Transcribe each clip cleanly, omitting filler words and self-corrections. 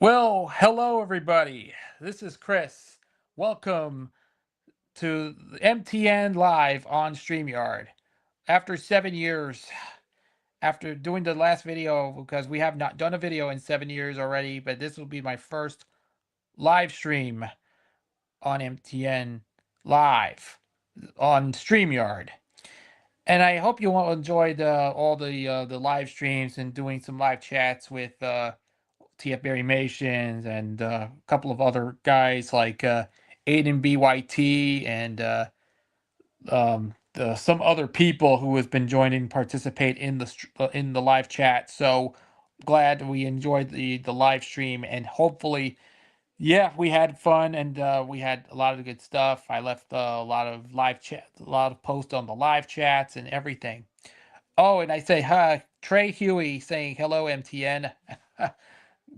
Well, hello everybody. This is Chris. Welcome to the MTN Live on Streamyard. After 7 years, after doing the last video, because we have not done a video in 7 years already, but this will be my first live stream on MTN Live on Streamyard. And I hope you all enjoyed all the live streams and doing some live chats with TF Barry Mations and a couple of other guys like Aiden BYT and some other people who has been joining participate in the live chat. So glad we enjoyed the live stream, and hopefully, yeah, we had fun, and we had a lot of good stuff. I left a lot of live chat, a lot of posts on the live chats and everything. Oh, and I say hi, Trey Huey saying hello, MTN.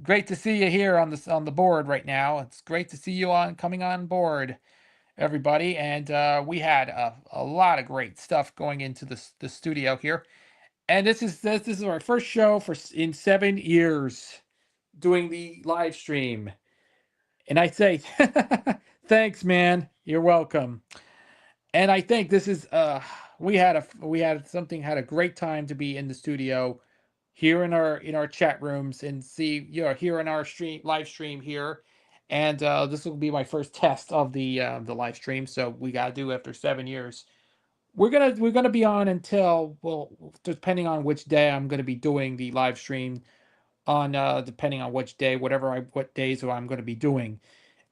Great to see you here on the board right now. It's great to see you on coming on board, everybody. And we had a lot of great stuff going into the studio here. And this is our first show in 7 years doing the live stream. And I say, thanks, man. You're welcome. And I think this is we had a great time to be in the studio here in our chat rooms and see here in our live stream here. And this will be my first test of the live stream, so we got to do after 7 years. We're gonna be on until, well, depending on which day I'm gonna be doing the live stream on, depending on which day, what days I'm gonna be doing.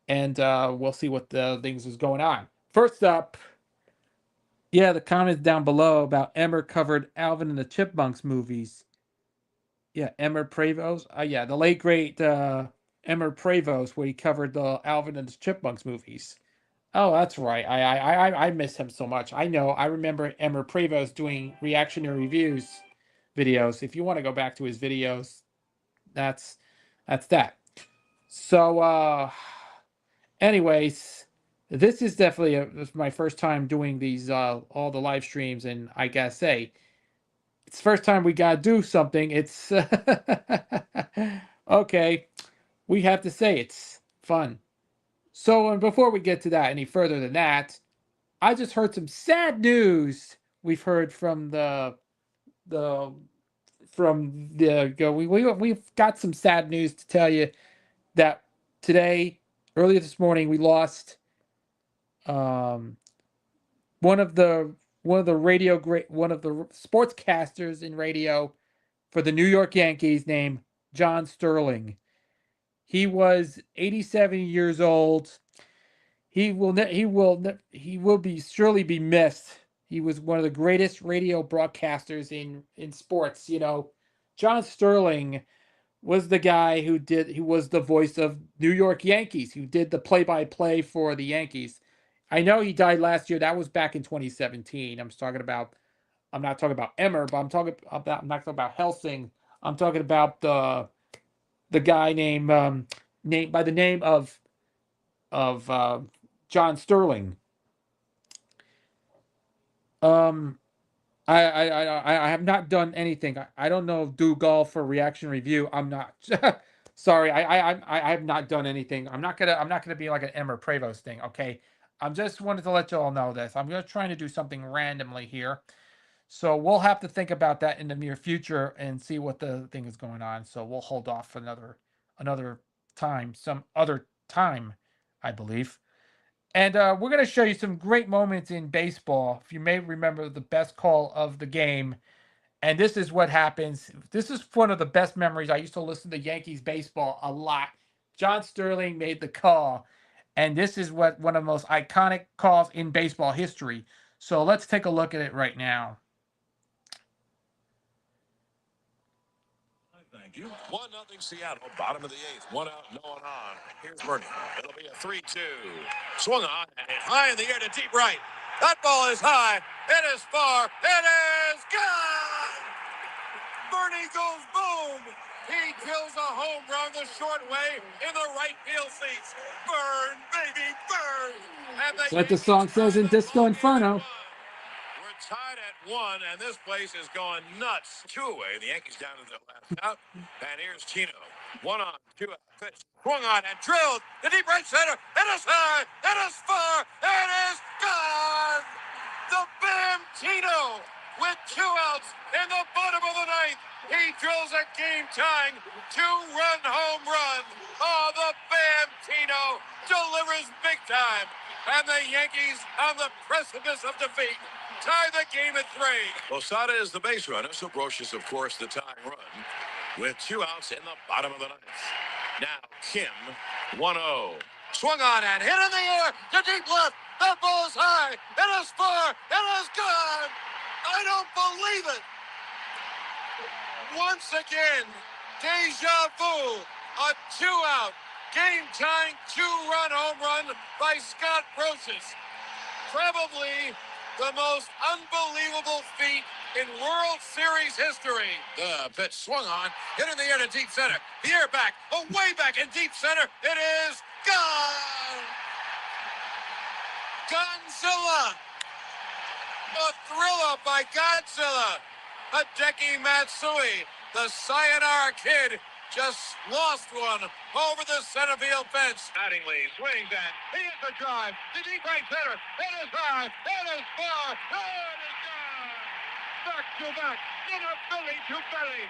And we'll see what the things is going on. First up, yeah, the comments down below about Emmer covered Alvin and the Chipmunks movies. Yeah, Emmer Prevost. Yeah, the late great Emmer Prevost, where he covered the Alvin and the Chipmunks movies. Oh, that's right. I miss him so much. I know. I remember Emmer Prevost doing reactionary reviews videos. If you want to go back to his videos, that's that's that. So, anyways, this is definitely this is my first time doing these all the live streams, and I gotta say, it's the first time we gotta do something. It's okay. We have to say it's fun. So, and before we get to that any further than that, I just heard some sad news. We've heard the we've got some sad news to tell you that today, earlier this morning, we lost um one of the one of the sportscasters in radio for the New York Yankees named John Sterling. He was 87 years old. He will be surely be missed. He was one of the greatest radio broadcasters in sports. John Sterling was the guy who was the voice of New York Yankees, who did the play-by-play for the Yankees. I know he died last year. That was back in 2017. I'm not talking about Emmer, but I'm not talking about Helsing. I'm talking about the guy named by the name of John Sterling. Um, I have not done anything. I don't know if do golf for reaction review. I'm not. Sorry, I have not done anything. I'm not gonna be like an Emmer Prevost thing. Okay, I'm just wanted to let you all know this. I'm just trying to do something randomly here. So we'll have to think about that in the near future and see what the thing is going on. So we'll hold off for another time, some other time, I believe. And we're going to show you some great moments in baseball. If you may remember the best call of the game. And this is what happens. This is one of the best memories. I used to listen to Yankees baseball a lot. John Sterling made the call. And this is one of the most iconic calls in baseball history. So let's take a look at it right now. Thank you. 1-0 Seattle. Bottom of the eighth. One out, no one on. Here's Bernie. It'll be a 3-2. Swung on and hit high in the air to deep right. That ball is high. It is far. It is gone. Bernie goes boom. He kills a home run the short way in the right field seats. Burn, baby, burn. And That's what the song says in Disco Inferno. We're tied at 1, and this place is going nuts. 2 away. The Yankees down to the last out. And here's Chino. 1 on, 2 out, pitch. Swung on and drilled. The deep right center. It is high. It is far. It is gone. The Bamtino with 2 outs in the bottom of the ninth. He drills a game-tying 2-run home run. Oh, the Bamtino delivers big time. And the Yankees on the precipice of defeat tie the game at 3. Losada is the base runner, so Brocious, of course, the tying run with 2 outs in the bottom of the ninth. Now Kim, 1-0. Swung on and hit in the air to deep left. That ball is high. It is far. It is gone. I don't believe it. Once again, deja vu. A 2-out, game-tying 2-run home run by Scott Brocious. Probably the most unbelievable feat in World Series history. The pitch swung on, hit in the air to deep center. The air back, way back in deep center. It is gone. Godzilla. A thriller by Godzilla. Hideki Matsui, the Sayonara Kid, just lost one over the center field fence. Mattingly swings and he hits the drive to deep right center. It is high. It is far. It is gone. Back to back. In a belly to belly.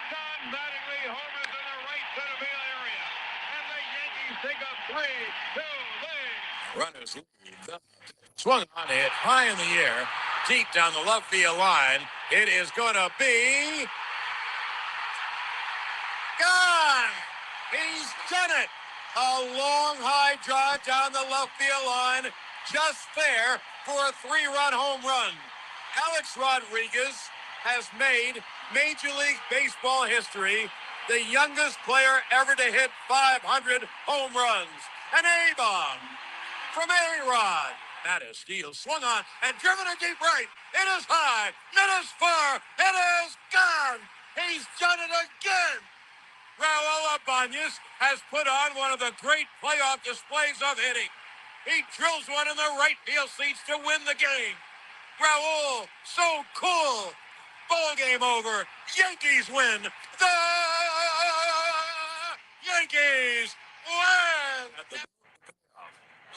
Don Mattingly homers in the right center field area. And the Yankees take a 3-2 lead. Runners lead. Swung on it high in the air, deep down the left field line. It is going to be gone. He's done it. A long high drive down the left field line, just there for a 3-run home run. Alex Rodriguez has made Major League Baseball history, the youngest player ever to hit 500 home runs. An A-bomb from A-Rod. That is steal, swung on, and driven to deep right. It is high, it is far, it is gone. He's done it again. Raul Ibanez has put on one of the great playoff displays of hitting. He drills one in the right field seats to win the game. Raul, so cool. Ball game over. Yankees win. The Yankees win.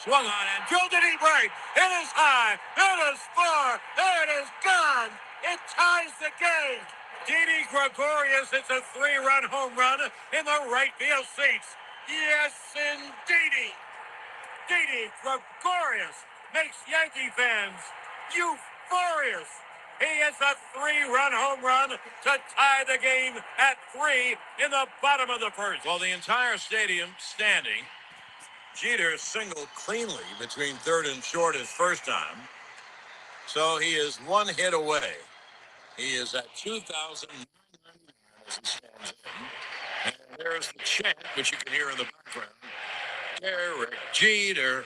Swung on and drilled it deep right. It is high. It is far. It is gone. It ties the game. Didi Gregorius hits a 3-run home run in the right field seats. Yes, indeedy. Didi Gregorius makes Yankee fans euphorious. He hits a 3-run home run to tie the game at 3 in the bottom of the first. Well, the entire stadium standing. Jeter singled cleanly between third and short his first time. So he is 1 hit away. He is at 2,999 as he stands in. And there's the chant, which you can hear in the background. Derek Jeter.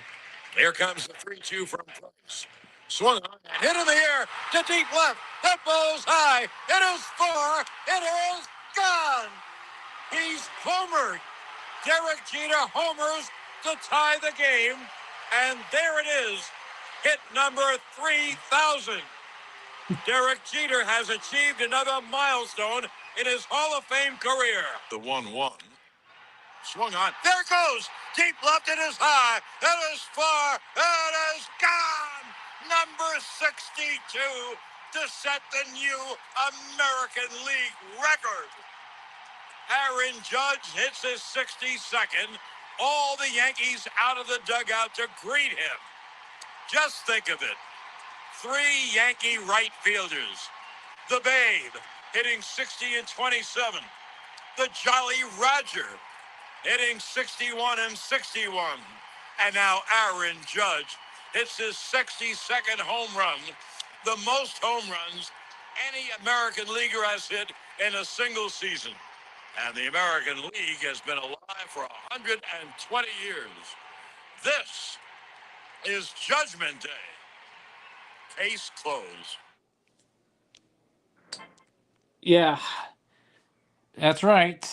Here comes the 3-2 from Price. Swung on and hit in the air to deep left. That ball's high. It is far. It is gone. He's homered. Derek Jeter homers to tie the game, and there it is, hit number 3,000. Derek Jeter has achieved another milestone in his Hall of Fame career. The 1-1. Swung on. There it goes. Deep left, it is high. It is far. It is gone. Number 62 to set the new American League record. Aaron Judge hits his 62nd. All the Yankees out of the dugout to greet him. Just think of it. 3 Yankee right fielders. The Babe hitting 60 and 27. The Jolly Roger hitting 61 and 61. And now Aaron Judge hits his 62nd home run. The most home runs any American leaguer has hit in a single season. And the American League has been alive for 120 years. This is Judgment Day. Case closed. Yeah, that's right.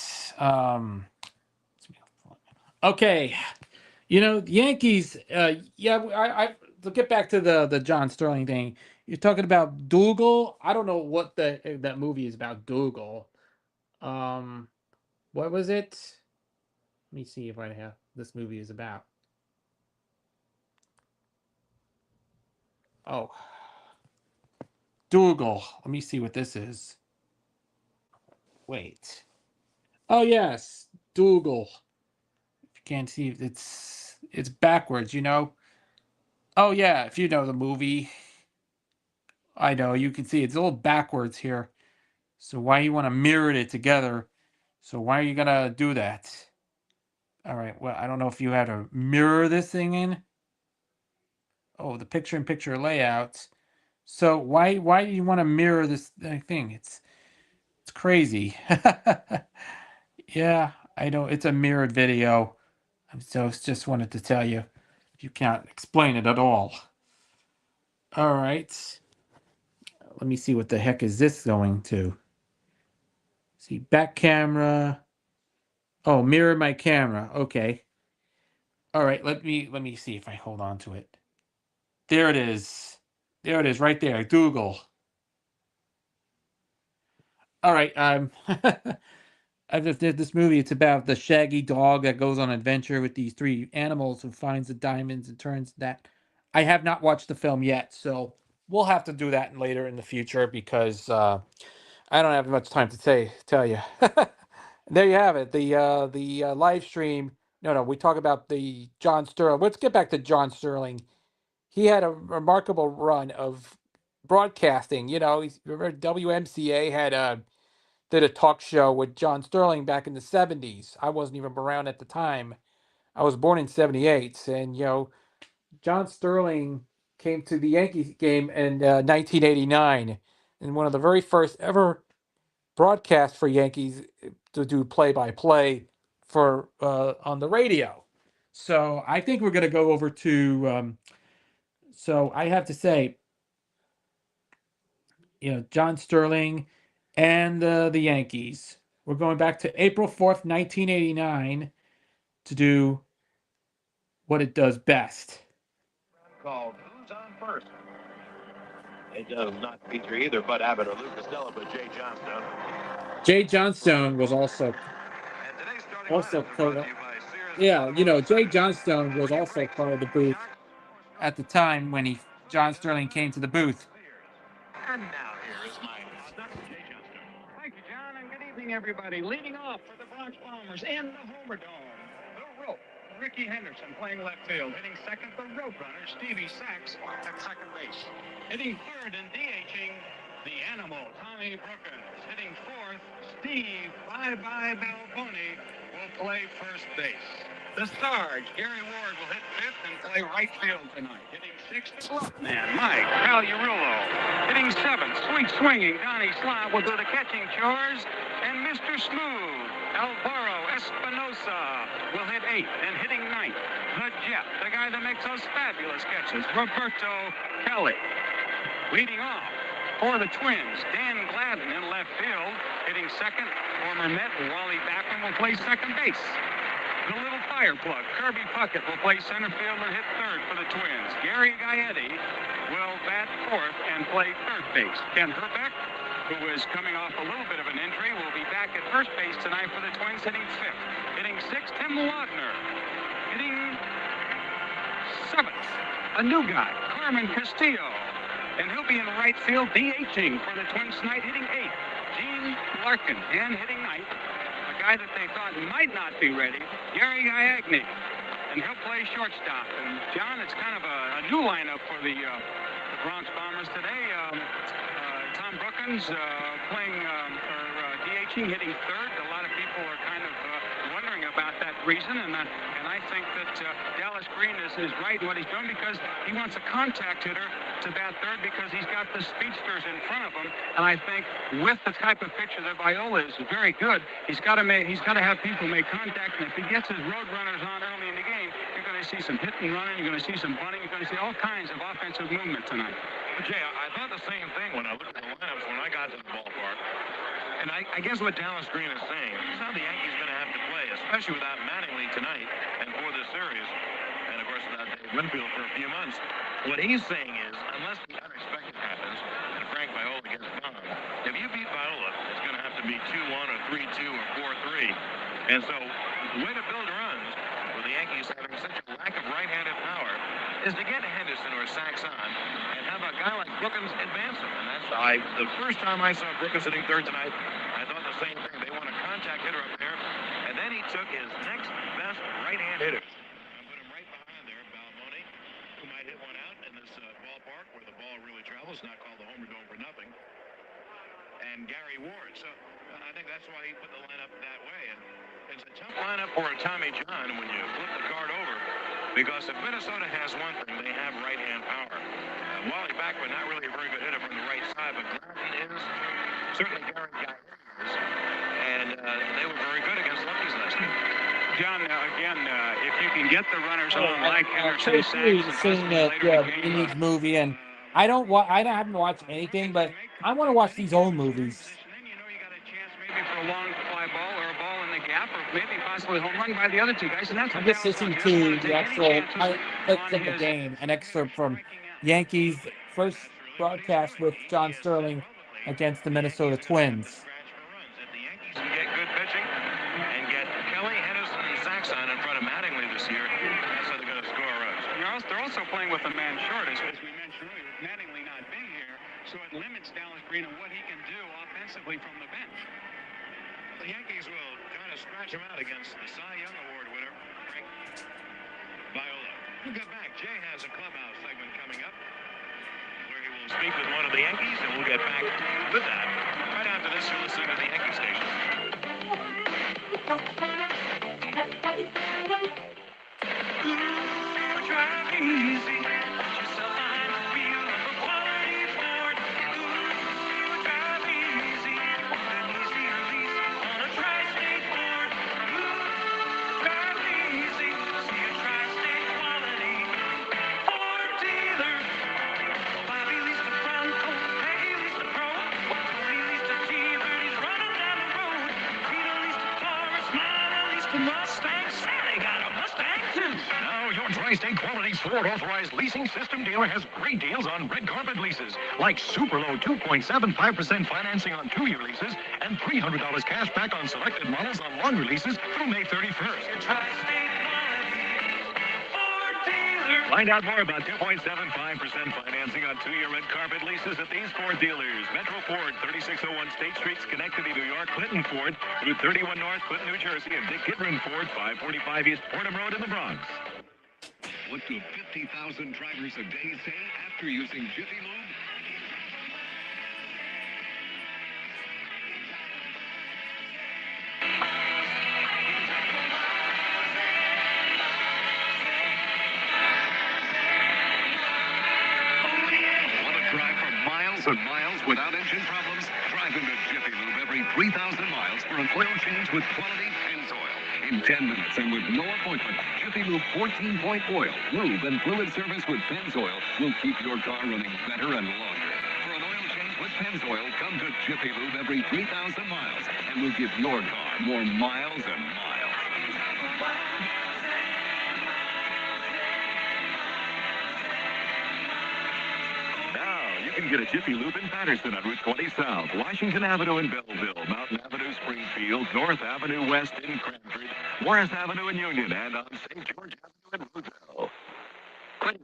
Okay, the Yankees. I to get back to the John Sterling thing. You're talking about Dougal. I don't know what that movie is about. Dougal. What was it? Let me see what this movie is about. Oh, Dougal. Let me see what this is. Wait. Oh yes, Dougal. If you can't see, it's backwards. You know. Oh yeah, if you know the movie, I know you can see it's a little backwards here. So why you want to mirror it together? So why are you gonna do that? All right. Well, I don't know if you had to mirror this thing in. Oh, the picture-in-picture layout. So why do you want to mirror this thing? It's crazy. Yeah, I know it's a mirrored video. So just wanted to tell you, you can't explain it at all. All right. Let me see what the heck is this going to. See, back camera. Oh, mirror my camera. Okay. All right, let me see if I hold on to it. There it is. There it is right there. Google. All right, I've just did this movie. It's about the shaggy dog that goes on an adventure with these three animals who finds the diamonds and turns that. I have not watched the film yet, so we'll have to do that later in the future because I don't have much time to tell you. There you have it. The live stream. No, we talk about the John Sterling. Let's get back to John Sterling. He had a remarkable run of broadcasting. You know, remember WMCA had did a talk show with John Sterling back in the 70s. I wasn't even around at the time. I was born in 78, and you know, John Sterling came to the Yankees game in 1989, and one of the very first ever broadcasts for Yankees to do play-by-play for on the radio. So I think we're going to go over to. So I have to say, you know, John Sterling and the Yankees. We're going back to April 4th, 1989 to do what it does best. Called Who's on First? It does not feature either Bud Abbott or Lou Costello, but Jay Johnstone. Jay Johnstone was also yeah, you know, Jay Johnstone was also part of the booth at the time when John Sterling came to the booth. And now here is my Jay Johnstone. Thank you, John, and good evening, everybody. Leading off for the Bronx Bombers in the Homer Dome, the Rope, Ricky Henderson playing left field. Hitting second, the Roadrunner, Stevie Sachs at second base. Hitting third and DHing, the Animal, Tommy Brookins. Hitting fourth, Steve Bye-Bye Balboni will play first base. The Sarge, Gary Ward, will hit fifth and play right field tonight. Hitting sixth, man, Mike Pagliarulo. Hitting seventh, sweet swinging, Donnie Slav will do the catching chores. And Mr. Smooth, Alvaro Espinosa, will hit eighth. And hitting ninth, the Jet, the guy that makes those fabulous catches, Roberto Kelly. Leading off for the Twins, Dan Gladden in left field. Hitting second, former Met Wally Backman will play second base. The little fire plug, Kirby Puckett, will play center field and hit third for the Twins. Gary Gaetti will bat fourth and play third base. Ken Herbeck, who is coming off a little bit of an injury, will be back at first base tonight for the Twins, hitting fifth. Hitting sixth, Tim Laudner. Hitting seventh, a new guy, Carmen Castillo. And he'll be in right field, DHing for the Twins tonight, hitting eighth. Gene Larkin, and hitting ninth, a guy that they thought might not be ready, Gary Gaetti. And he'll play shortstop. And, John, it's kind of a new lineup for the Bronx Bombers today. Tom Brookins playing DHing, hitting third. A lot of people are kind of wondering about that reason. And I think that Dallas Green is right in what he's doing because he wants a contact hitter to bat third because he's got the speedsters in front of him. And I think with the type of pitcher that Viola is very good, he's got to have people make contact. And if he gets his road runners on early in the game, you're going to see some hit and running. You're going to see some bunting. You're going to see all kinds of offensive movement tonight. Jay, I thought the same thing when I looked at the lineups when I got to the ballpark. And I guess what Dallas Green is saying, this is how the Yankees are going to have to play, especially without Mattingly tonight and for this series. And, of course, without Dave Winfield for a few months. What he's saying is, unless the unexpected happens and Frank Viola gets bombed, if you beat Viola, it's going to have to be 2-1 or 3-2 or 4-3. And so the way to build around is to get Henderson or Sachs on and have a guy like Brookins advance him. And that's the first time I saw Brookins hitting third tonight, I thought the same thing. They want a contact hitter up there. And then he took his next best right-hand hitter. And put him right behind there, Balmoni, who might hit one out in this ballpark where the ball really travels, not called the Homer Dome for nothing. And Gary Ward. So I think that's why he put the lineup that way. And it's a tough lineup for a Tommy John when you flip the card over, because if Minnesota has one thing, they have right-hand power. Wally Backman, not really a very good hitter from the right side, but Gladden is. Certainly Gary Guy is. And they were very good against lefties last night. John, again, if you can get the runners on like Henderson, Chris Reed is saying that game, Indians movie, and I haven't watched anything, but I want to watch these old movies. Then you know you got a chance maybe for a long fly ball or a ball in the gap, or maybe possibly home run by the other two guys. And that's I'm just listening to the actual clips of the game, an excerpt from Yankees' first broadcast with John Sterling against the Minnesota Twins. If the Yankees can get good pitching and get Kelly, Henderson, and Saxon in front of Mattingly this year, that's how they're going to score runs. They're also playing with a man short, as we mentioned earlier, with Mattingly not being here, so it limits Dallas Green on what he can do offensively from the bench. The Yankees will try to scratch him out against the Cy Young Award winner, Frank Viola. We'll get back. Jay has a clubhouse segment coming up where he will speak with one of the Yankees, and we'll get back with that. Right after this, you're listening to the Yankee Station. Ooh, driving easy. Put yourself behind the wheel of a quality Ford. Ooh, driving easy. Want an easy release on a tri-state Ford. Ooh, driving easy. See a tri-state quality Ford dealer. Bobby leased a Bronco, Peggy leased a Pro, Tony leased a T-Bird, he's running down the road. Peter leased a Taurus, Mama leased a Mustang, Sally got a Mustang too. Now, your Tri-State Quality Ford Authorized Leasing System dealer has great deals on red carpet leases, like super low 2.75% financing on 2-year leases and $300 cash back on selected models on longer leases through May 31st. Your tri-state quality Ford dealer. Find out more about 2.75% financing on 2-year red carpet leases at these Ford dealers. Metro Ford, 3601 State Street, Schenectady, New York. Clinton Ford, Route 31 North, Clinton, New Jersey. And Dick Kidron Ford, 545 East Fordham Road in the Bronx. What do 50,000 drivers a day say after using Jiffy Lube? Want to drive for miles and miles without engine problems? Drive into Jiffy Lube every 3,000 miles for an oil change with quality Pennzoil. In 10 minutes and with no appointment, Jiffy Lube 14-point oil, lube, and fluid service with Pennzoil will keep your car running better and longer. For an oil change with Pennzoil, come to Jiffy Lube every 3,000 miles and we'll give your car more miles and miles. Now, you can get a Jiffy Lube in Patterson on Route 20 South, Washington Avenue in Belleville, Mountain Avenue, Springfield, North Avenue West in Cranford, Morris Avenue in Union, and on St. George Avenue in Roseville. I'd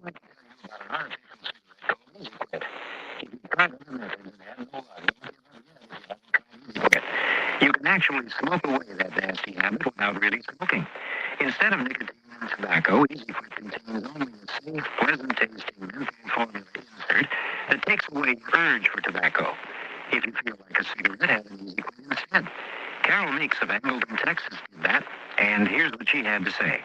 like to tell you about an artificial cigarette called EasyQuit. You can actually smoke away that nasty habit without really smoking. Instead of nicotine and tobacco, EasyQuit contains only a safe, pleasant-tasting menthol formula insert that takes away your urge for tobacco. If you feel like a cigarette, have an EasyQuit instead. Carol Meeks of Hamilton, Texas did that, and here's what she had to say.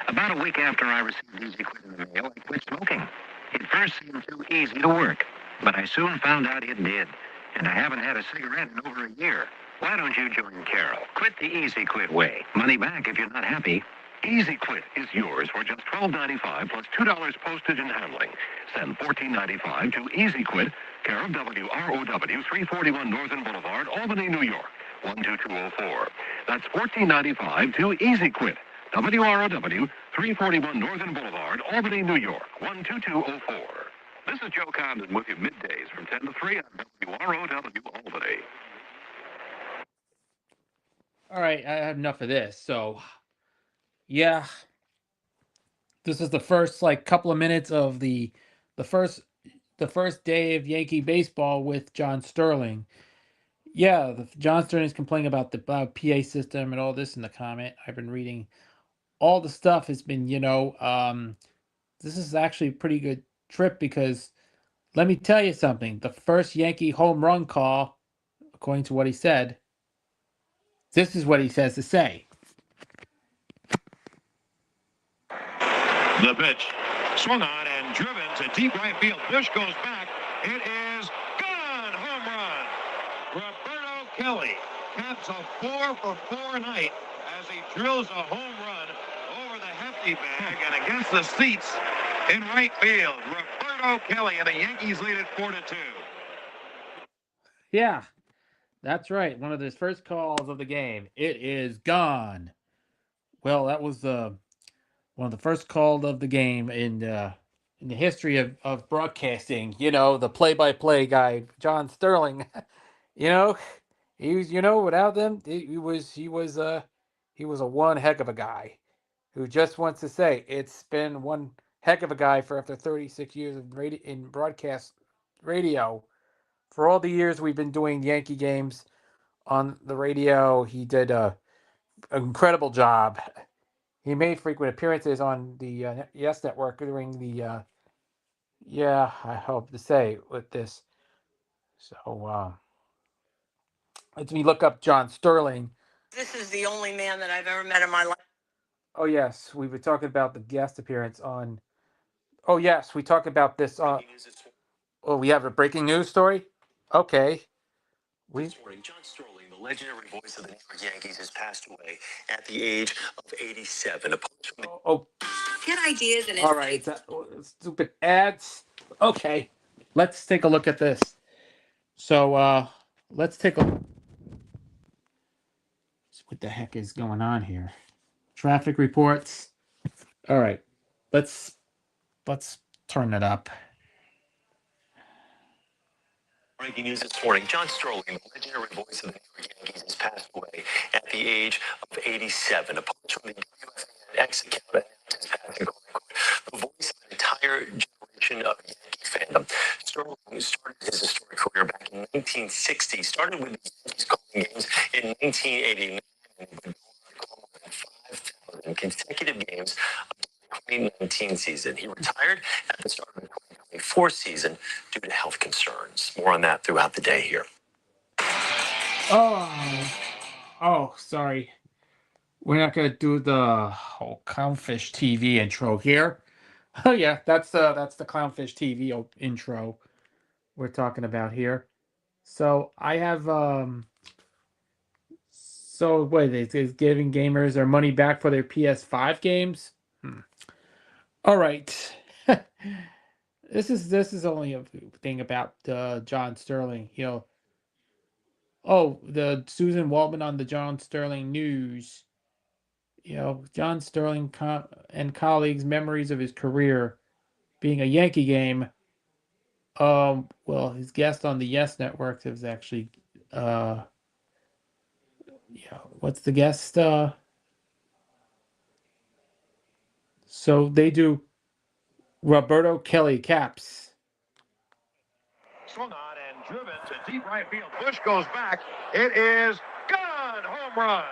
About a week after I received EasyQuit in the mail, I quit smoking. It first seemed too easy to work, but I soon found out it did, and I haven't had a cigarette in over a year. Why don't you join Carol? Quit the EasyQuit way. Money back if you're not happy. EasyQuit is yours for just $12.95 plus $2 postage and handling. Send $14.95 to EasyQuit, care of WROW, 341 Northern Boulevard, Albany, New York, 12204. That's $14.95 to EasyQuit, WROW, 341 Northern Boulevard, Albany, New York, 12204. This is Joe Condon with you middays from 10 to 3 on WROW Albany. All right, I have enough of this. So, yeah, This is the first like couple of minutes of the first the first day of Yankee baseball with John Sterling. Yeah, John Sterling is complaining about the PA system and all this in the comment. I've been reading all the stuff has been, this is actually a pretty good trip because let me tell you something. The first Yankee home run call, according to what he said, this is what he says to say. The pitch swung on and driven to deep right field. Bush goes back. It is gone. Home run. Roberto Kelly caps a 4-for-4 night as he drills a home run over the hefty bag and against the seats in right field. Roberto Kelly and the Yankees lead it 4-2. Yeah, that's right. One of his first calls of the game. It is gone. Well, that was one of the first calls of the game in the history of broadcasting. The play-by-play guy, John Sterling. you know, he was. Without them, he was a one heck of a guy who just wants to say it's been one heck of a guy for after 36 years of in broadcast radio. For all the years we've been doing Yankee games on the radio, he did an incredible job. He made frequent appearances on the Yes Network during the, I hope to say with this. So let me look up John Sterling. This is the only man that I've ever met in my life. Oh, yes, we were talking about the guest appearance on. Oh, yes, we talked about this. Oh, we have a breaking news story? Okay. This morning, John Sterling, the legendary voice of the New York Yankees, has passed away at the age of 87. Get ideas and all right. Stupid ads. Okay, let's take a look at this. So let's take a look. What the heck is going on here? Traffic reports. All right, let's turn it up. Breaking news this morning, John Sterling, the legendary voice of the New York Yankees, has passed away at the age of 87. A post from the WFAN X account announced his passing. The voice of an entire generation of Yankee fandom. Sterling started his historic career back in 1960. Started with the Yankees calling games in 1989 and would go on to call more than 5,000 consecutive games of the 2019 season. He retired at the start of the 2024 season due to health concerns. More on that throughout the day here. Oh, sorry. We're not gonna do the whole Clownfish TV intro here. Oh yeah, that's the Clownfish TV intro we're talking about here. So I have So what is giving gamers their money back for their PS5 games? All right. This is only a thing about John Sterling. The Susan Waltman on the John Sterling News. John Sterling and colleagues' memories of his career being a Yankee game. Well, his guest on the Yes Network is actually, what's the guest? So they do Roberto Kelly caps. Swung on and driven to deep right field. Bush goes back. It is gone. Home run.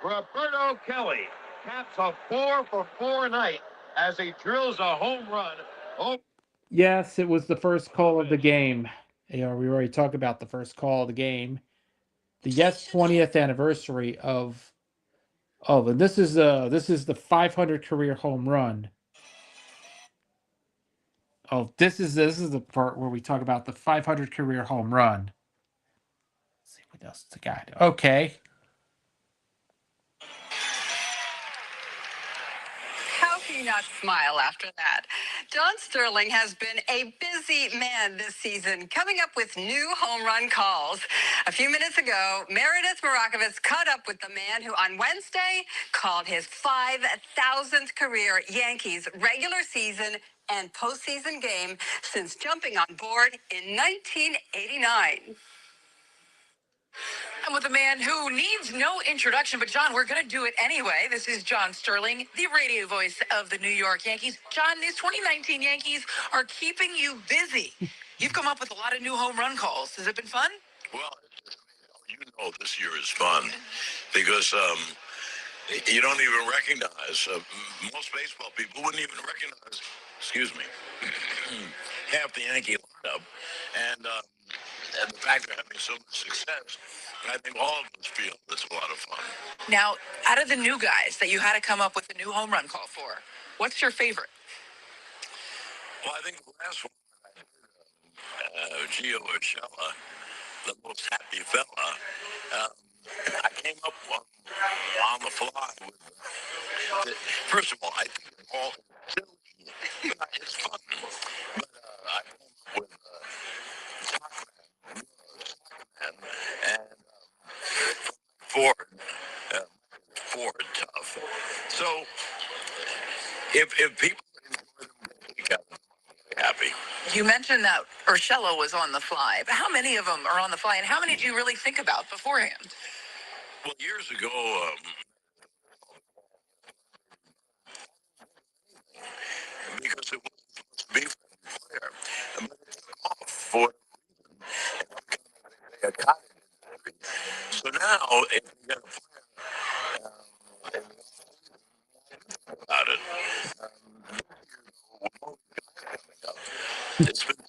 Roberto Kelly caps a 4-for-4 night as he drills a home run. Yes, it was the first call of the game. We already talked about the first call of the game. The Yes 20th anniversary of and this is the 500 career home run. Oh, this is the part where we talk about the 500 career home run. Let's see what else the guy. Okay. How can you not smile after that? John Sterling has been a busy man this season, coming up with new home run calls. A few minutes ago, Meredith Marakovitz caught up with the man who on Wednesday called his 5,000th career Yankees regular season and postseason game since jumping on board in 1989. I'm with a man who needs no introduction, but John, we're going to do it anyway. This is John Sterling, the radio voice of the New York Yankees. John, these 2019 Yankees are keeping you busy. You've come up with a lot of new home run calls. Has it been fun? Well, you know this year is fun because you don't even recognize, most baseball people wouldn't even recognize, excuse me, half the Yankee lineup. And the fact they're having so much success, I think all of us feel it's a lot of fun. Now, out of the new guys that you had to come up with a new home run call for, what's your favorite? Well, I think the last one, Gio Urshela, the most happy fella, I came up on the fly with, first of all, I think it's all silly, but it's fun. But I came up with and Ford tough. So if people enjoy them, they're happy. You mentioned that Urshela was on the fly, but how many of them are on the fly, and how many do you really think about beforehand? Well, years ago, because it wasn't supposed to be for any player, but it took off for a cottage industry. So now, if you get a player about it, it's been so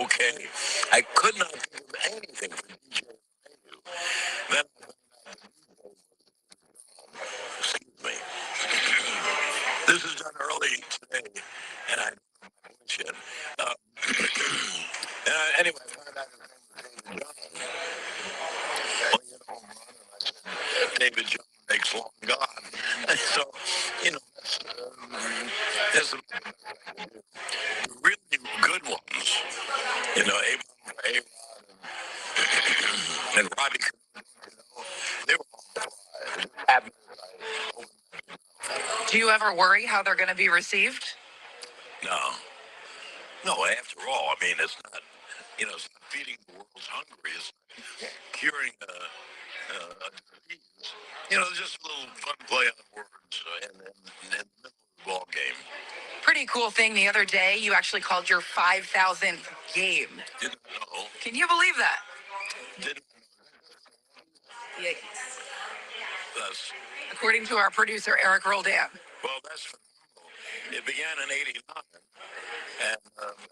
okay. I could not think of anything for DJ then. Excuse me. This is done early today, and I don't know my voice yet. Anyway, I found out his name was David John. Well, you know, home run, and I said, David John makes long gone. So, you know, there's some really good ones. You know, A-Rod and Robbie, you know, they were all happy. Do you ever worry how they're going to be received? No, after all, I mean, it's not, you know, it's not feeding the world's hungry. It's not curing a disease. You know, just a little fun play on words and then the middle of the ball game. Pretty cool thing the other day, you actually called your 5,000th game. Didn't know. Can you believe that? Didn't Yankees. That's, According to our producer, Eric Roldan. well, that's phenomenal. It began in '89, and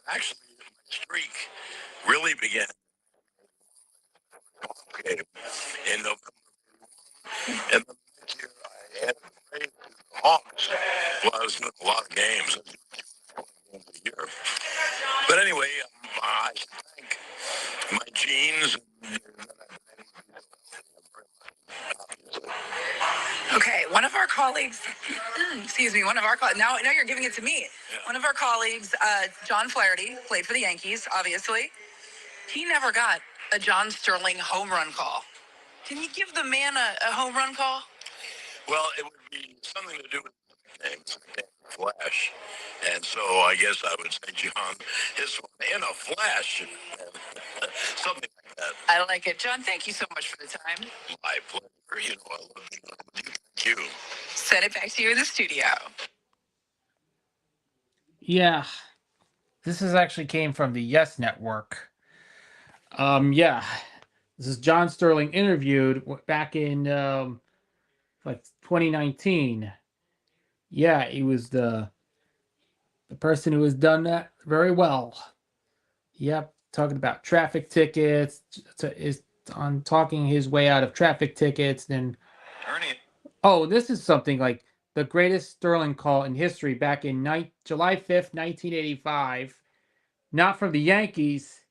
actually, my streak really began in November. And the next year, I had to trade to the Hawks. Well, I was doing a lot of games. A year. But anyway, I thank my genes. Okay, one of our colleagues, one of our colleagues, now you're giving it to me. Yeah. One of our colleagues, John Flaherty, played for the Yankees, obviously. He never got a John Sterling home run call. Can you give the man a home run call? Well, it would be something to do with names, Flash. And so I guess I would say John, his one in a flash, something like that. I like it. John, thank you so much for the time. My pleasure. You know, I love being on with you. Thank you. Send it back to you in the studio. Yeah, this is actually came from the Yes Network. Yeah, this is John Sterling interviewed back in like 2019. Yeah, he was the person who has done that very well. Yep, talking about traffic tickets, is on talking his way out of traffic tickets. Then, oh, this is something like the greatest Sterling call in history back in July 5th, 1985. Not from the Yankees.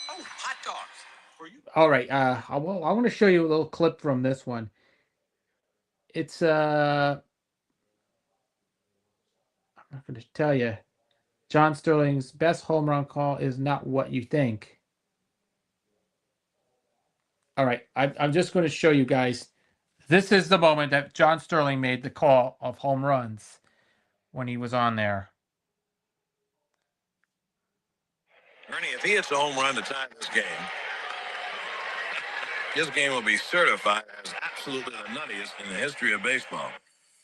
Oh, hot dogs for you. All right, I want to show you a little clip from this one. It's I'm not going to tell you. John Sterling's best home run call is not what you think. All right, I'm just going to show you guys. This is the moment that John Sterling made the call of home runs when he was on there. Ernie, if he hits a home run to tie this game, his game will be certified as absolutely the nuttiest in the history of baseball.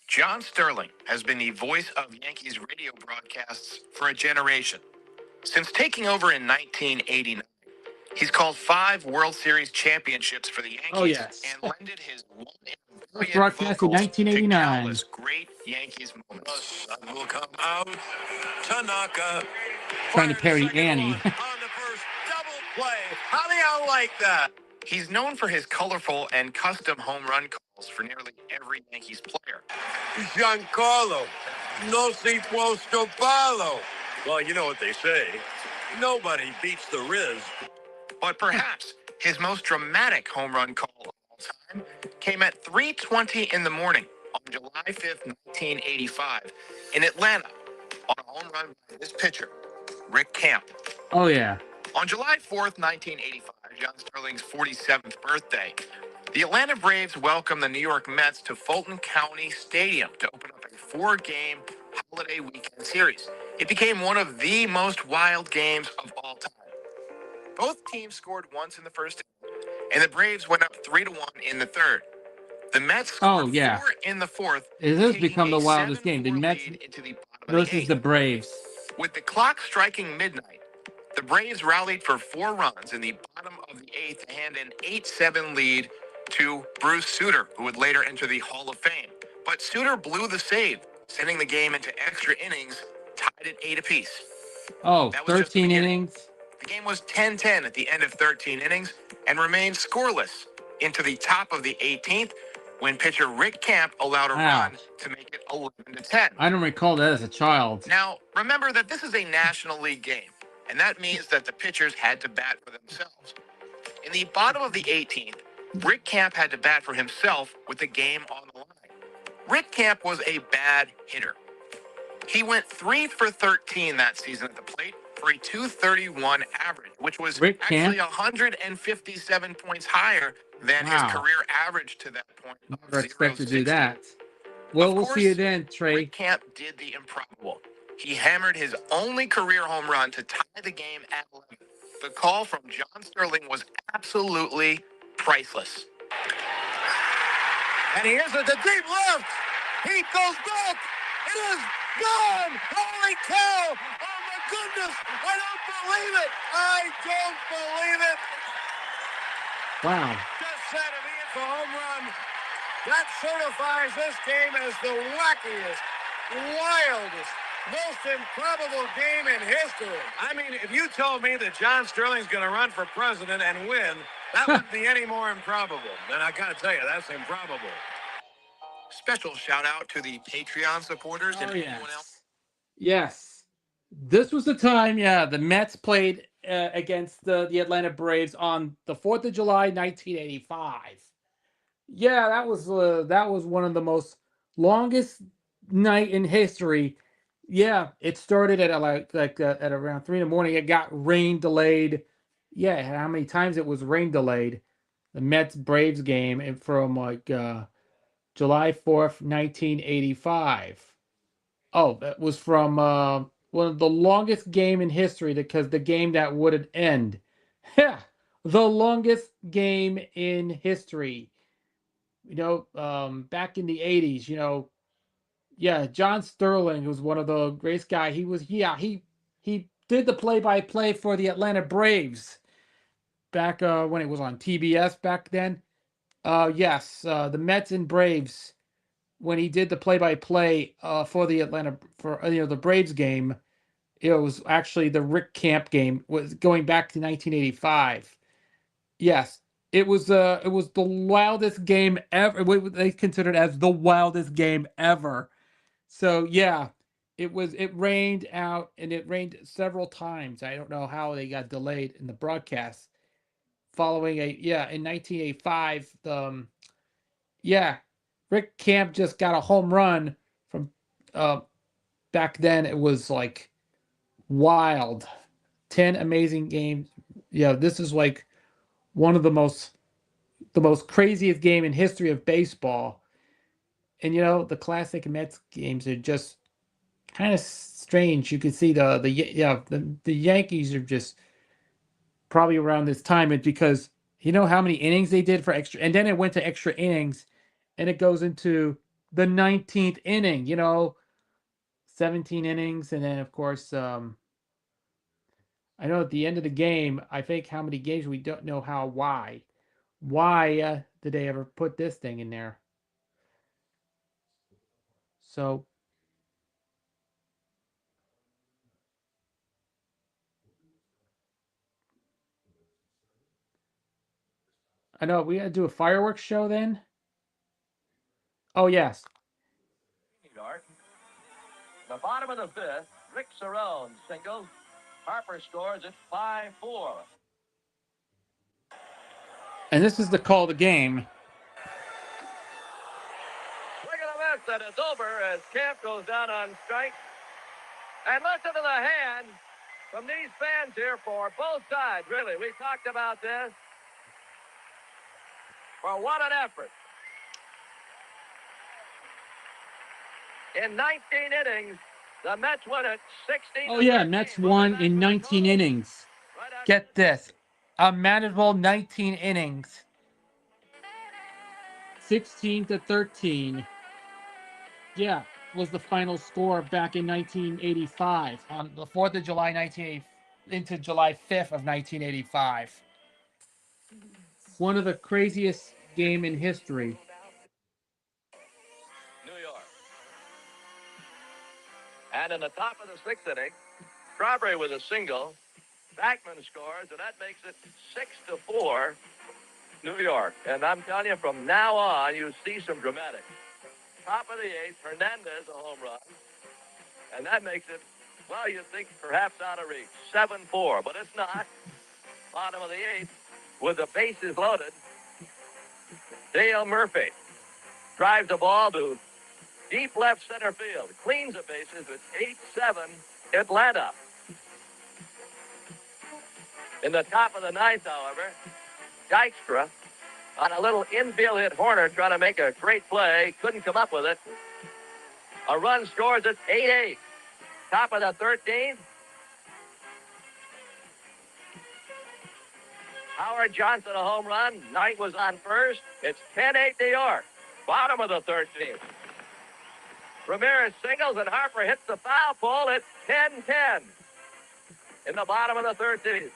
John Sterling has been the voice of Yankees radio broadcasts for a generation. Since taking over in 1989, he's called 5 World Series championships for the Yankees Oh, yes. and lended his one in a First million broadcast in vocals to 1989. countless great Yankees The moments. sun will come out. Tanaka. Trying to Fires parody second Annie. one on the first double play. How do you like that? He's known for his colorful and custom home run calls for nearly every Yankees player. Giancarlo. No si puesto palo. Well, you know what they say. Nobody beats the Riz. But perhaps his most dramatic home run call of all time came at 3:20 in the morning on July 5th, 1985, in Atlanta, on a home run by this pitcher, Rick Camp. Oh, yeah. On July 4th, 1985, John Sterling's 47th birthday, the Atlanta Braves welcomed the New York Mets to Fulton County Stadium to open up a 4-game holiday weekend series. It became one of the most wild games of all time. Both teams scored once in the first inning, and the Braves went up 3-1 in the third. The Mets scored 4 in the fourth. It has taking become the a wildest game. The 7-4 Mets lead into the bottom of the versus eighth. the Braves. With the clock striking midnight, the Braves rallied for 4 runs in the bottom of the eighth to hand an 8-7 lead to Bruce Sutter, who would later enter the Hall of Fame. But Sutter blew the save, sending the game into extra innings, tied at 8 apiece. Oh, That was just the 13 beginning. innings. The game was 10-10 at the end of 13 innings and remained scoreless into the top of the 18th when pitcher Rick Camp allowed a run to make it 11-10. I don't recall that as a child. Now, remember that this is a National League game, and that means that the pitchers had to bat for themselves. In the bottom of the 18th, Rick Camp had to bat for himself with the game on the line. Rick Camp was a bad hitter. He went 3 for 13 that season at the plate for a .231 average, which was Rick actually Camp? 157 points higher than his career average to that point. Never expected to do that. Well, we'll see you then, Trey. Rick Camp did the improbable. He hammered his only career home run to tie the game at 11. The call from John Sterling was absolutely priceless. And he is at the deep left. He goes back. It is gone. Holy cow. Oh, my goodness. I don't believe it. I don't believe it. Wow. Just said if he hits a home run, that certifies this game as the wackiest, wildest, most improbable game in history. I mean, if you told me that John Sterling's going to run for president and win, that wouldn't be any more improbable. And I got to tell you, that's improbable. Special shout out to the Patreon supporters and everyone else. Yes. This was the time, the Mets played against the Atlanta Braves on the 4th of July, 1985. Yeah, that was one of the most longest night in history. Yeah, it started at at around 3 in the morning. It got rain delayed. Yeah, how many times it was rain delayed? The Mets Braves game from July 4th, 1985. Oh, that was from one of the longest game in history because the game that wouldn't end. Yeah, the longest game in history. Back in the 80s, John Sterling was one of the greatest guys. He did the play-by-play for the Atlanta Braves back when it was on TBS back then. The Mets and Braves, when he did the play-by-play for the the Braves game, it was actually the Rick Camp game, was going back to 1985. Yes, it was the wildest game ever. What they considered as the wildest game ever. So yeah, it rained out, and it rained several times. I don't know how they got delayed in the broadcast. Following in 1985, Rick Camp just got a home run from back then. It was like wild. 10 amazing games. Yeah, this is like one of the most craziest game in history of baseball. And the classic Mets games are just kind of strange. You can see the Yankees are just probably around this time, and because you know how many innings they did for extra, and then it went to extra innings, and it goes into the 19th inning. 17 innings, and then of course, I know at the end of the game, I think how many games we don't know why did they ever put this thing in there? So I know we had to do a fireworks show then. Oh yes. The bottom of the fifth, Rick Cerrone singles. Harper scores at 5-4. And this is the call of the game. Swing and a miss, and it's over as Camp goes down on strike. And listen to the hand from these fans here for both sides, really. We talked about this. Well, what an effort. In 19 innings, the Mets won it 16. Oh yeah, Mets won in 19 innings. Get this. A manageable 19 innings. 16-13. Yeah, was the final score back in 1985 on the 4th of July 1980 into July 5th of 1985. One of the craziest game in history. New York. And in the top of the sixth inning, Strawberry with a single. Backman scores, and that makes it 6-4 New York. And I'm telling you, from now on, you see some dramatic. Top of the eighth, Hernandez, a home run. And that makes it, well, you think perhaps out of reach. 7-4, but it's not. Bottom of the eighth, with the bases loaded, Dale Murphy drives the ball to deep left center field. Cleans the bases with 8-7 Atlanta. In the top of the ninth, however, Dykstra on a little infield hit Horner trying to make a great play. Couldn't come up with it. A run scores at 8-8. Top of the 13th. Howard Johnson, a home run. Knight was on first. It's 10-8 New York. Bottom of the 13th. Ramirez singles and Harper hits the foul pole at 10-10. In the bottom of the 13th.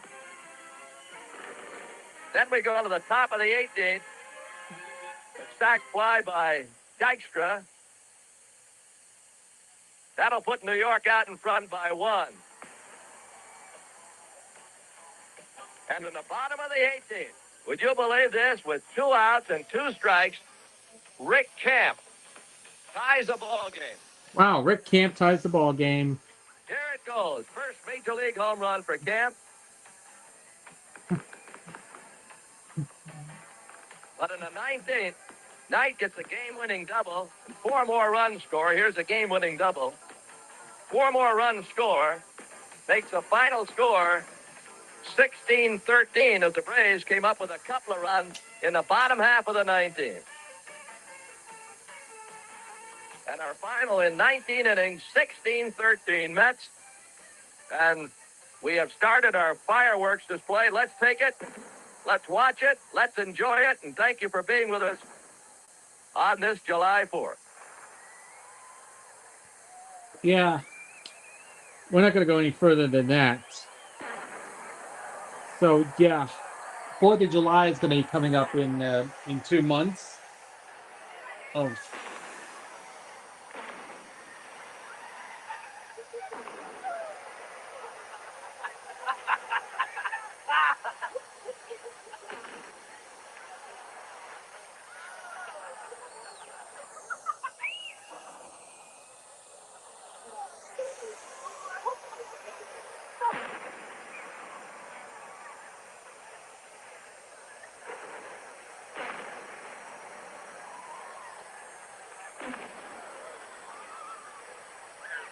Then we go to the top of the 18th. A sac fly by Dykstra. That'll put New York out in front by 1. And in the bottom of the 18th, would you believe this? With 2 outs and 2 strikes, Rick Camp ties the ball game. Wow, Rick Camp ties the ball game. Here it goes. First Major League home run for Camp. But in the 19th, Knight gets a game-winning double. 4 more runs score. Here's a game-winning double. 4 more runs score. Makes the final score 16-13 as the Braves came up with a couple of runs in the bottom half of the 19th. And our final in 19 innings, 16-13 Mets. And we have started our fireworks display. Let's take it. Let's watch it. Let's enjoy it. And thank you for being with us on this July 4th. Yeah. We're not going to go any further than that. So, yeah. 4th of July is going to be coming up in 2 months. Oh.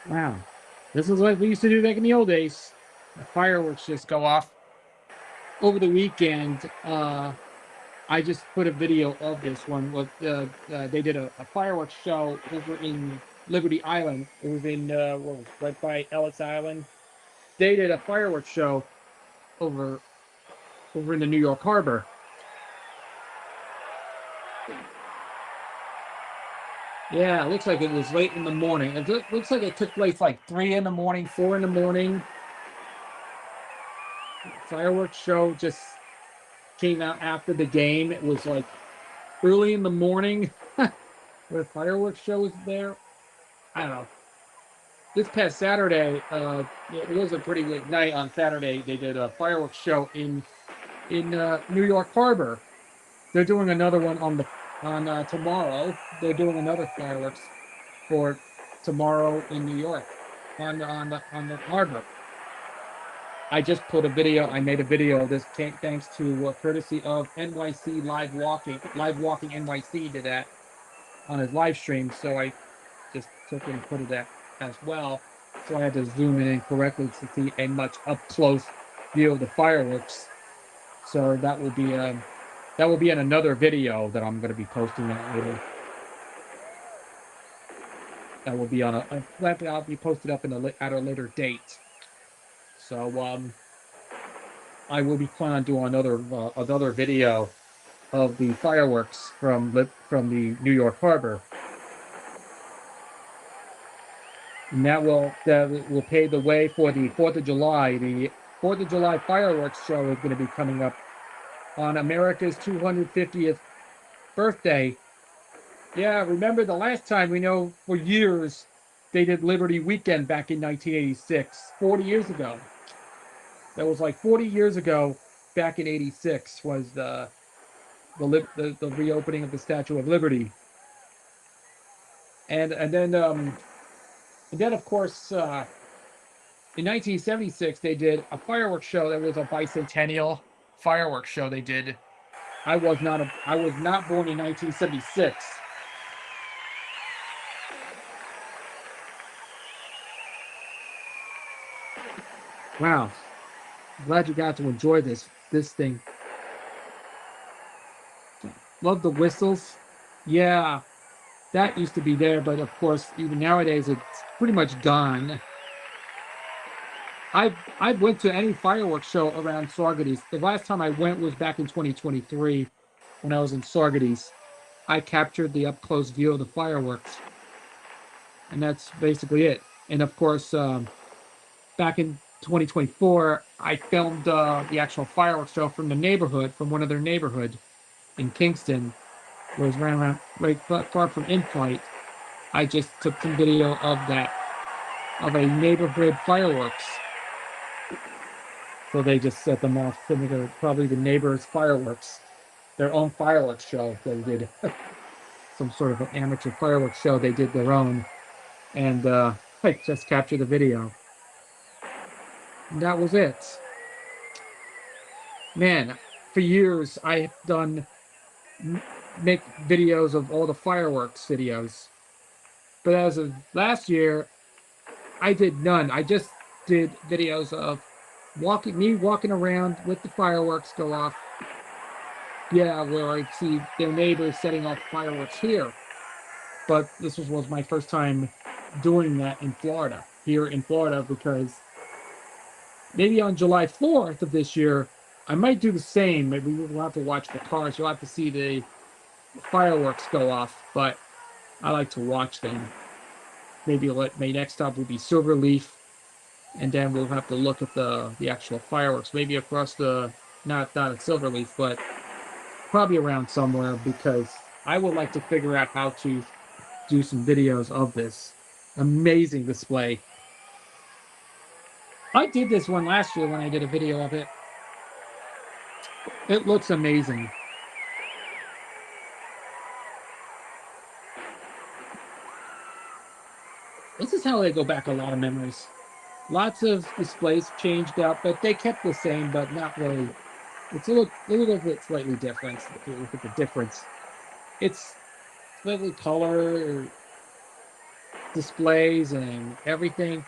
Wow. This is what we used to do back in the old days. The fireworks just go off. Over the weekend, I just put a video of this one. They did a fireworks show over in Liberty Island. It was in right by Ellis Island. They did a fireworks show over over in the New York Harbor. Yeah, it looks like it was late in the morning. It looks like it took place like 3 in the morning, 4 in the morning. Fireworks show just came out after the game. It was like early in the morning where the fireworks show was there. I don't know. This past Saturday, it was a pretty late night on Saturday. They did a fireworks show in New York Harbor. They're doing another one on tomorrow. They're doing another fireworks for tomorrow in New York on the harbor. I just put a video. I made a video of this thanks to courtesy of NYC Live Walking NYC did that on his live stream. So I just took it and put it that as well. So I had to zoom in correctly to see a much up close view of the fireworks. So that will be in another video that I'm going to be posting later. That will be I'll be posted up at a later date. So I will be planning on doing another video of the fireworks from the New York Harbor. And that will pave the way for the 4th of July. The 4th of July fireworks show is going to be coming up on America's 250th birthday. Yeah, remember the last time, we know for years they did Liberty Weekend back in 1986, 40 years ago. That was like 40 years ago, back in 86 was the reopening of the Statue of Liberty. And then of course in 1976 they did a fireworks show. That was a bicentennial fireworks show they did. I was not born in 1976. Wow. Glad you got to enjoy this thing. Love the whistles. Yeah, that used to be there, but of course, even nowadays, it's pretty much gone. I went to any fireworks show around Saugerties. The last time I went was back in 2023 when I was in Saugerties. I captured the up-close view of the fireworks. And that's basically it. And of course, back in 2024, I filmed the actual fireworks show from one of their neighborhood in Kingston, where it was around right far from in-flight. I just took some video of a neighborhood fireworks. So they just set them off, probably the neighbors' fireworks, their own fireworks show. They did some sort of an amateur fireworks show. They did their own, and I just captured the video. And that was it. Man, for years I have make videos of all the fireworks videos. But as of last year, I did none. I just did videos of me walking around with the fireworks go off. Yeah, where I see their neighbors setting off fireworks here. But this was my first time doing that here in Florida, because maybe on July 4th of this year, I might do the same. Maybe we'll have to watch the cars. You'll have to see the fireworks go off, but I like to watch them. Maybe my next stop will be Silverleaf, and then we'll have to look at the actual fireworks. Maybe across not at Silverleaf, but probably around somewhere, because I would like to figure out how to do some videos of this amazing display. I did this one last year when I did a video of it. It looks amazing. This is how they go back a lot of memories. Lots of displays changed up, but they kept the same, but not really. It's a little bit slightly different. If you look at the difference, it's slightly color displays and everything.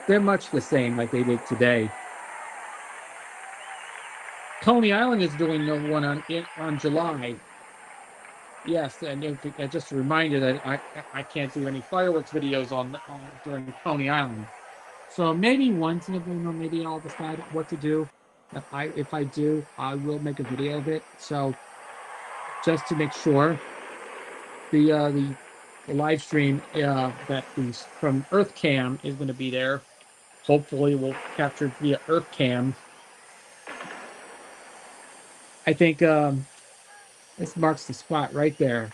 They're much the same like they did today. Coney Island is doing one on July. Yes, and just a reminder that I can't do any fireworks videos during Coney Island. So maybe once in a blue moon, maybe I'll decide what to do. If I do, I will make a video of it. So just to make sure, the live stream that is from Earth Cam is going to be there. Hopefully, we'll capture it via Earth Cam. I think this marks the spot right there.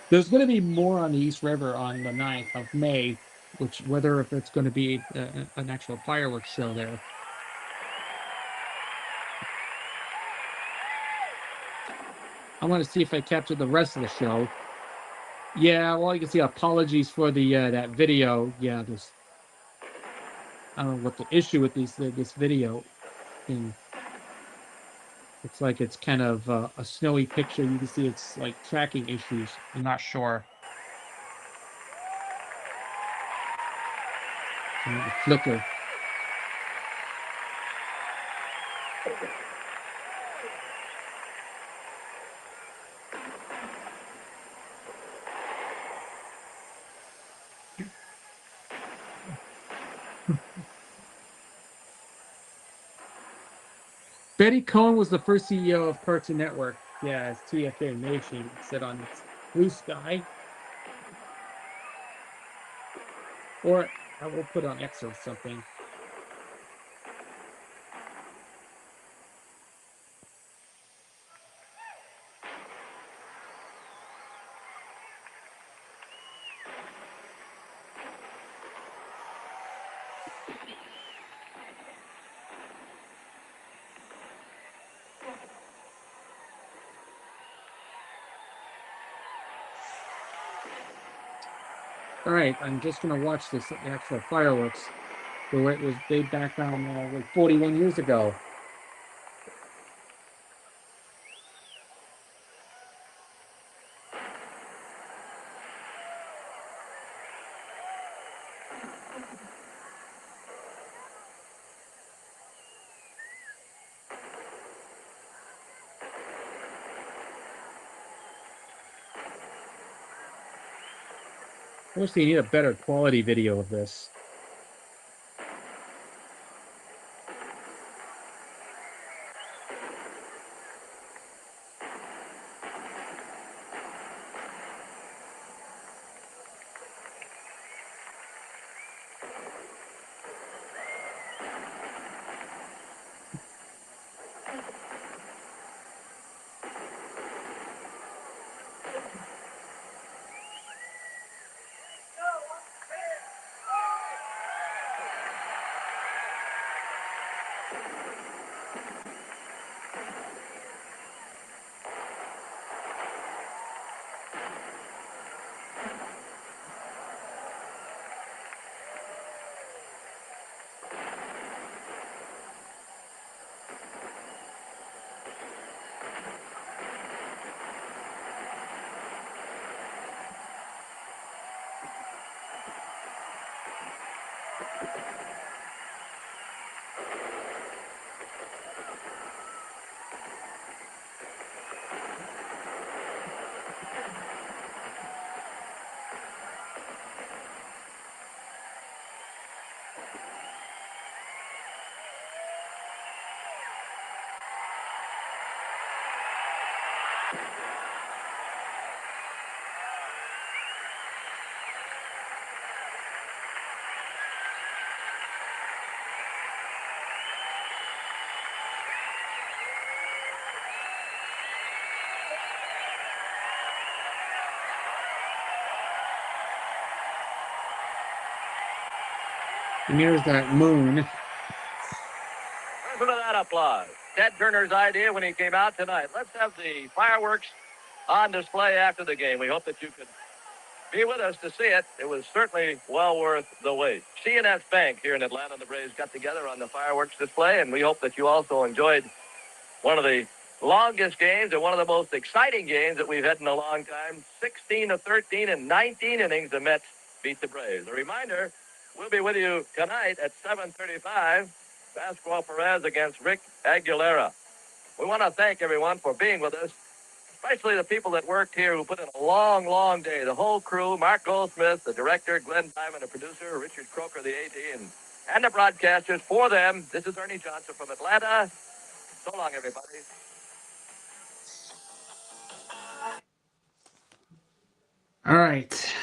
There's going to be more on the East River on the 9th of May, which whether if it's going to be an actual fireworks show there. I want to see if I captured the rest of the show. Yeah, well, you can see apologies for the that video. Yeah, there's I don't know what the issue with this video thing. It's like it's kind of a snowy picture. You can see it's like tracking issues. I'm not sure. Flicker. Betty Cohen was the first CEO of Cartoon Network. Yeah, it's TFA Nation. It said on Blue Sky. Or I will put on X or something. All right, I'm just gonna watch this actual fireworks. The way it was made back on like 41 years ago. I wish they need a better quality video of this. And here's that moon. Listen to that applause. Ted Turner's idea when he came out tonight. Let's have the fireworks on display after the game. We hope that you could be with us to see it. It was certainly well worth the wait. C&S Bank here in Atlanta, the Braves got together on the fireworks display, and we hope that you also enjoyed one of the longest games and one of the most exciting games that we've had in a long time. 16-13 in 19 innings, the Mets beat the Braves. A reminder, we'll be with you tonight at 7:35. Pascual Perez against Rick Aguilera. We want to thank everyone for being with us. especially the people that worked here who put in a long, long day. The whole crew, Mark Goldsmith, the director, Glenn Diamond, the producer, Richard Croker, the AD, and the broadcasters. For them, this is Ernie Johnson from Atlanta. So long, everybody. All right.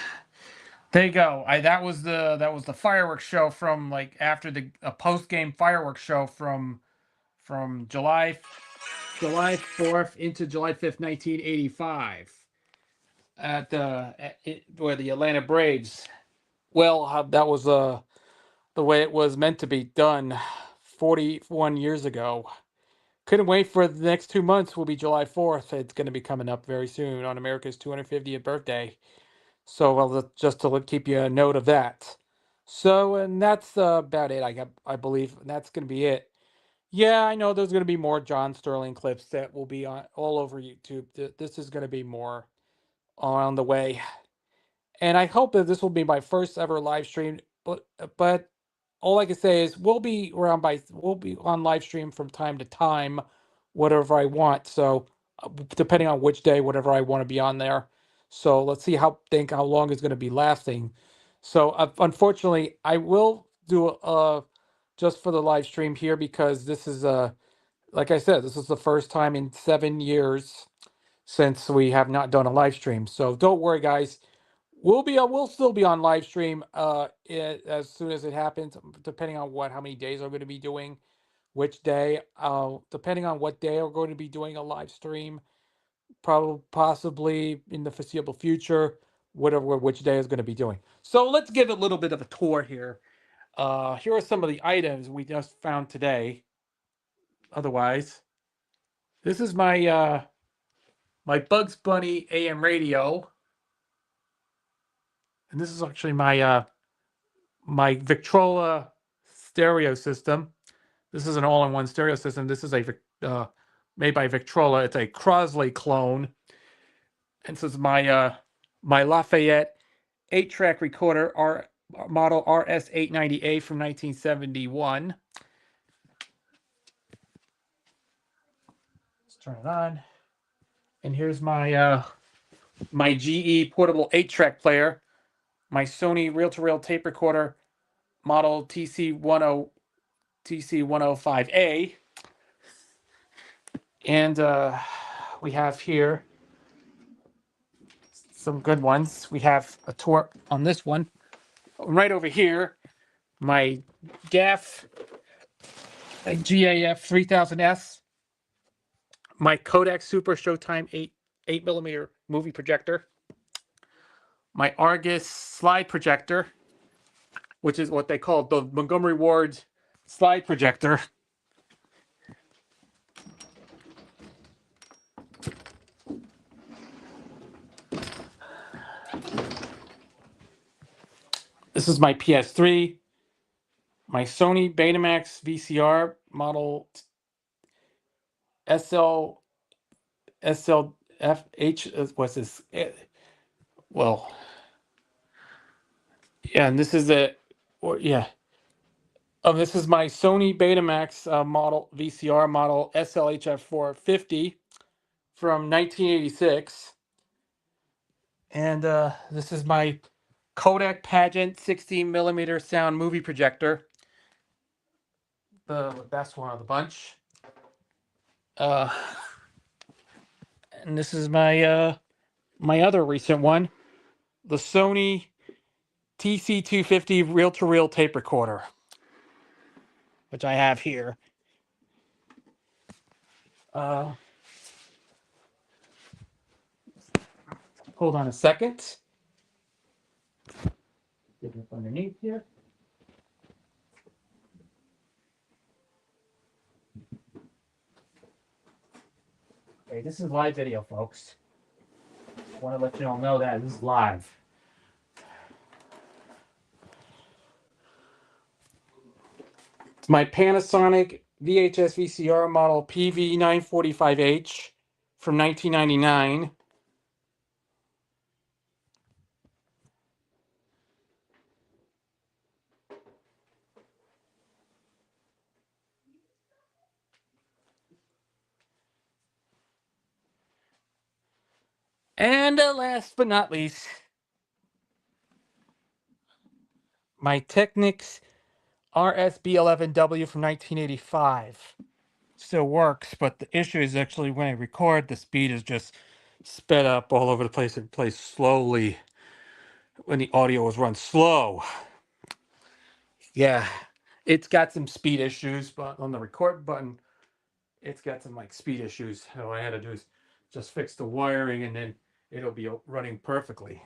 There you go. That was the fireworks show from like after the post game fireworks show from July 4th into July 5th, 1985 at where the Atlanta Braves. Well, that was the way it was meant to be done 41 years ago. Couldn't wait for the next 2 months. Will be July 4th. It's going to be coming up very soon on America's 250th birthday. So just to keep you a note of that. So, and that's about it. I believe and that's going to be it. Yeah, I know there's going to be more John Sterling clips that will be on all over YouTube. This is going to be more on the way, and I hope that this will be my first ever live stream. But all I can say is we'll be on live stream from time to time, whatever I want. So depending on which day, whatever I want to be on there. So let's see how long it's going to be lasting. So unfortunately, I will do just for the live stream here because this is like I said, this is the first time in 7 years since we have not done a live stream. So don't worry, guys. We'll still be on live stream as soon as it happens, depending on how many days I'm going to be doing, which day. Depending on what day we're going to be doing a live stream, probably possibly in the foreseeable future, which day is going to be doing. So let's give a little bit of a tour here. Here are some of the items we just found today. Otherwise, this is my my Bugs Bunny AM radio, and this is actually my Victrola stereo system. This is an all-in-one stereo system. This is a made by Victrola. It's a Crosley clone. And this is my Lafayette 8-track recorder, model RS890A from 1971. Let's turn it on. And here's my my GE portable 8-track player, my Sony reel-to-reel tape recorder, model TC105A. And we have here some good ones. We have a tour on this one. Right over here, my GAF GAF 3000S, my Kodak Super Showtime 8mm movie projector, my Argus slide projector, which is what they call the Montgomery Ward slide projector. This is my PS3, my Sony Betamax VCR model SLFH. What's this? Well, yeah, and this is this is my Sony Betamax model VCR model SLHF 450 from 1986, and this is my Kodak Pageant 16mm sound movie projector, the best one of the bunch. And this is my my other recent one, the Sony TC250 reel-to-reel tape recorder, which I have here. Hold on a second. Get up underneath here. Okay, this is live video, folks. I want to let you all know that this is live. It's my Panasonic VHS VCR model PV945H from 1999. And last but not least, my Technics RSB11W from 1985 still works, but the issue is actually when I record, the speed is just sped up all over the place and plays slowly when the audio is run slow. Yeah, it's got some speed issues, but on the record button, it's got some like speed issues. So all I had to do is just fix the wiring and then it'll be running perfectly.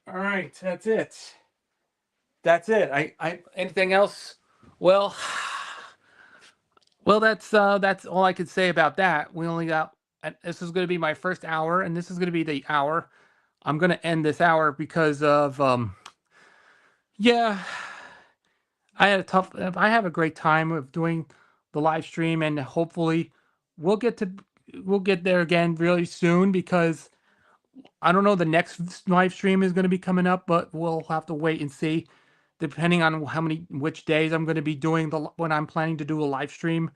All right, that's it. That's it. I anything else? Well, well, that's all I could say about that. We only got. This is going to be my first hour, and this is going to be the hour. I'm going to end this hour because of yeah, I had a tough. I have a great time of doing the live stream, and hopefully we'll get there again really soon because I don't know the next live stream is going to be coming up, but we'll have to wait and see, depending on which days I'm going to be doing when I'm planning to do a live stream.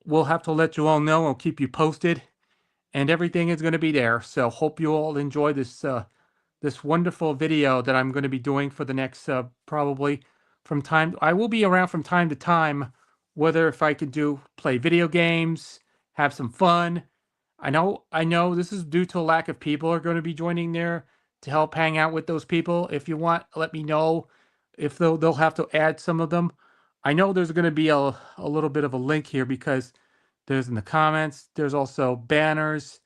We'll have to let you all know. I'll keep you posted, and everything is going to be there. So hope you all enjoy this this wonderful video that I'm going to be doing for the next probably from time. I will be around from time to time, whether if I could play video games, have some fun. I know this is due to a lack of people are going to be joining there to help hang out with those people. If you want, let me know if they'll have to add some of them. I know there's going to be a little bit of a link here because there's in the comments. There's also banners.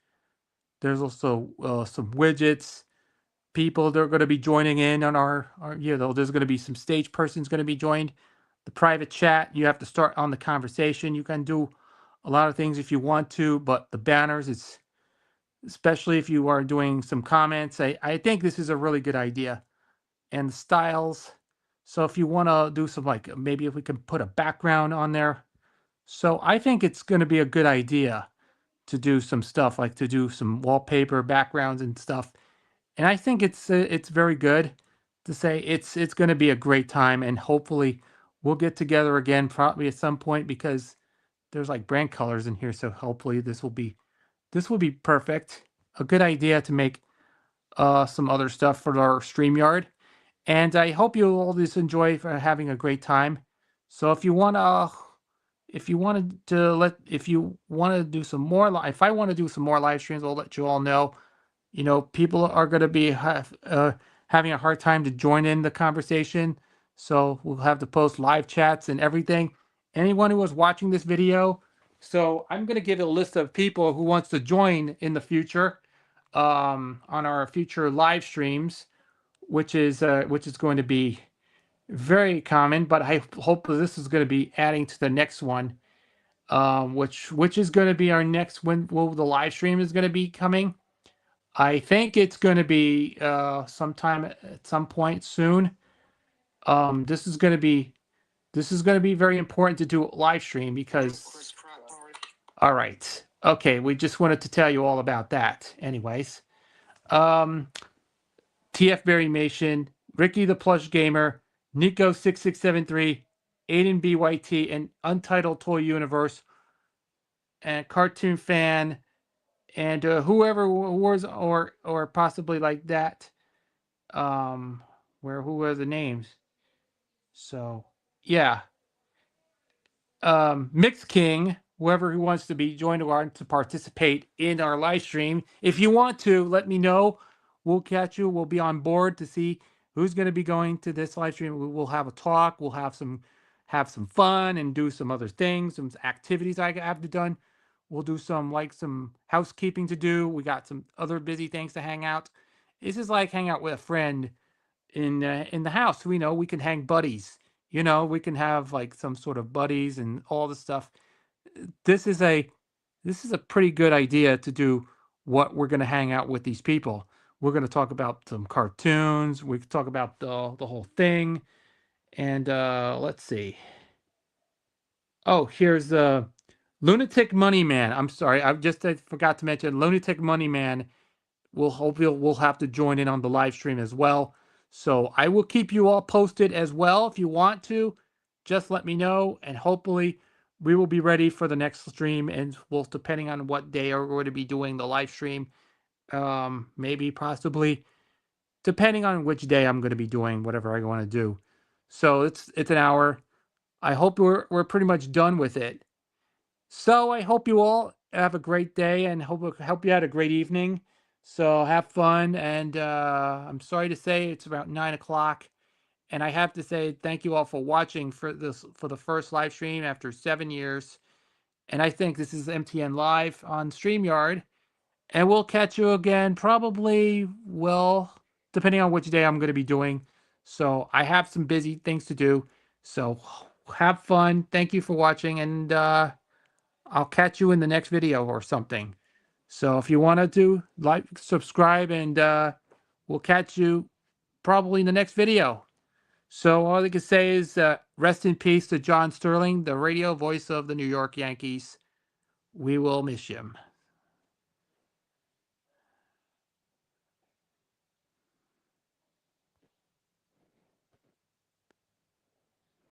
There's also some widgets. People that are going to be joining in on our there's going to be some stage persons going to be joined. The private chat, you have to start on the conversation. You can do a lot of things if you want to, but the banners, it's especially if you are doing some comments. I think this is a really good idea. And the styles. So if you want to do some maybe if we can put a background on there. So I think it's going to be a good idea to do some stuff to do some wallpaper backgrounds and stuff. And I think it's very good to say it's going to be a great time, and hopefully we'll get together again probably at some point because there's brand colors in here. So hopefully this will be perfect. A good idea to make some other stuff for our StreamYard. And I hope you all just enjoy having a great time. So if you want to if you want to do some more, if I want to do some more live streams, I'll let you all know. People are going to be having a hard time to join in the conversation. So we'll have to post live chats and everything. Anyone who was watching this video. So I'm going to give a list of people who wants to join in the future on our future live streams, which is going to be very common. But I hope this is going to be adding to the next one, which is going to be our next when the live stream is going to be coming. I think it's going to be sometime at some point soon. This is going to be very important to do a live stream because. All right. Okay, we just wanted to tell you all about that. Anyways, TF Berry Nation, Ricky the Plush Gamer, Nico6673, Aiden BYT, and Untitled Toy Universe, and Cartoon Fan. And whoever was or possibly like that, who are the names? So yeah, Mix King, whoever who wants to be joined or to participate in our live stream. If you want to, let me know. We'll catch you. We'll be on board to see who's going to be going to this live stream. We'll have a talk. We'll have some fun and do some other things, some activities I have to done. We'll do some housekeeping to do. We got some other busy things to hang out. This is like hang out with a friend in the house. We can hang buddies. We can have some sort of buddies and all the stuff. This is a pretty good idea to do what we're going to hang out with these people. We're going to talk about some cartoons. We can talk about the whole thing. And let's see. Oh, here's the Lunatic Money Man. I'm sorry, I forgot to mention Lunatic Money Man. We'll have to join in on the live stream as well. So I will keep you all posted as well. If you want to, just let me know, and hopefully we will be ready for the next stream, and we'll, depending on what day we're going to be doing the live stream, maybe possibly, depending on which day I'm going to be doing whatever I want to do. So it's an hour. I hope we're pretty much done with it. So I hope you all have a great day, and hope you had a great evening. So have fun, and I'm sorry to say it's about 9 o'clock, and I have to say thank you all for watching for the first live stream after 7 years. And I think this is MTN Live on Streamyard, and we'll catch you again probably, well, depending on which day I'm going to be doing. So I have some busy things to do. So have fun. Thank you for watching, and I'll catch you in the next video or something. So if you want to do, like, subscribe, and we'll catch you probably in the next video. So all I can say is rest in peace to John Sterling, the radio voice of the New York Yankees. We will miss him.